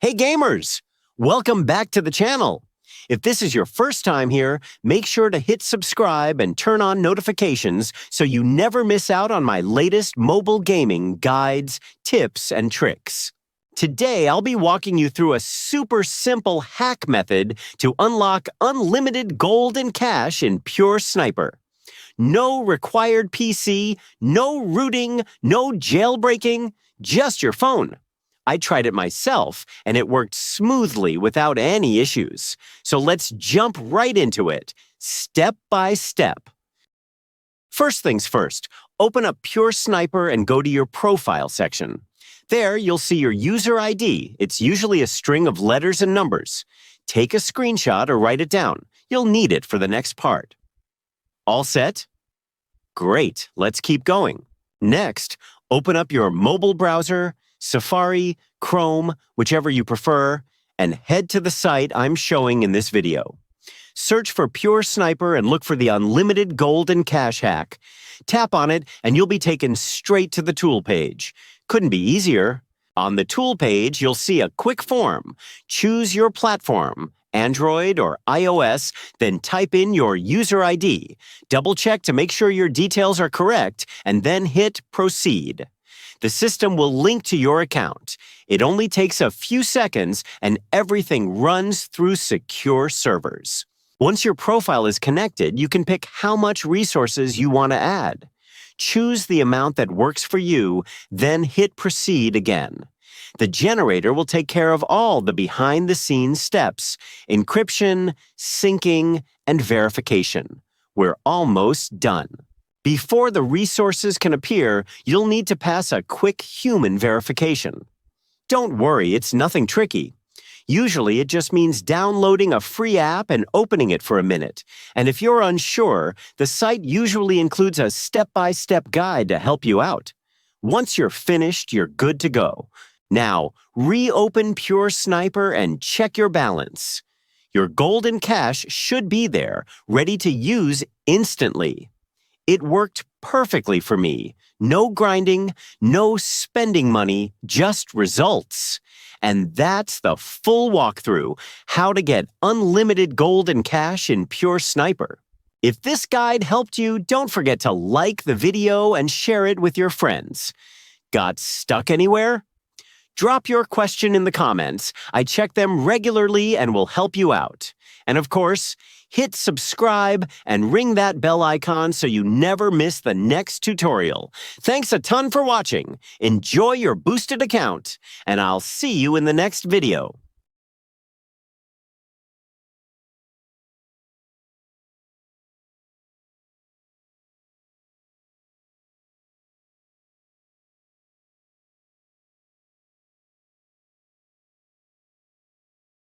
Hey gamers! Welcome back to the channel. If this is your first time here, make sure to hit subscribe and turn on notifications so you never miss out on my latest mobile gaming guides, tips, and tricks. Today, I'll be walking you through a super simple hack method to unlock unlimited gold and cash in Pure Sniper. No required PC, no rooting, no jailbreaking, just your phone. I tried it myself, and it worked smoothly without any issues. So let's jump right into it, step by step. First things first, open up Pure Sniper and go to your profile section. There, you'll see your user ID. It's usually a string of letters and numbers. Take a screenshot or write it down. You'll need it for the next part. All set? Great, let's keep going. Next, open up your mobile browser, Safari, Chrome, whichever you prefer, and head to the site I'm showing in this video. Search for Pure Sniper and look for the unlimited gold and cash hack. Tap on it and you'll be taken straight to the tool page. Couldn't be easier. On the tool page, you'll see a quick form. Choose your platform, Android or iOS, then type in your user ID. Double-check to make sure your details are correct, and then hit Proceed. The system will link to your account. It only takes a few seconds, and everything runs through secure servers. Once your profile is connected, you can pick how much resources you want to add. Choose the amount that works for you, then hit Proceed again. The generator will take care of all the behind-the-scenes steps: encryption, syncing, and verification. We're almost done. Before the resources can appear, you'll need to pass a quick human verification. Don't worry, it's nothing tricky. Usually, it just means downloading a free app and opening it for a minute. And if you're unsure, the site usually includes a step-by-step guide to help you out. Once you're finished, you're good to go. Now, reopen Pure Sniper and check your balance. Your golden cash should be there, ready to use instantly. It worked perfectly for me. No grinding, no spending money, just results. And that's the full walkthrough, how to get unlimited gold and cash in Pure Sniper. If this guide helped you, don't forget to like the video and share it with your friends. Got stuck anywhere? Drop your question in the comments. I check them regularly and will help you out. And of course, hit subscribe and ring that bell icon so you never miss the next tutorial. Thanks a ton for watching. Enjoy your boosted account, and I'll see you in the next video.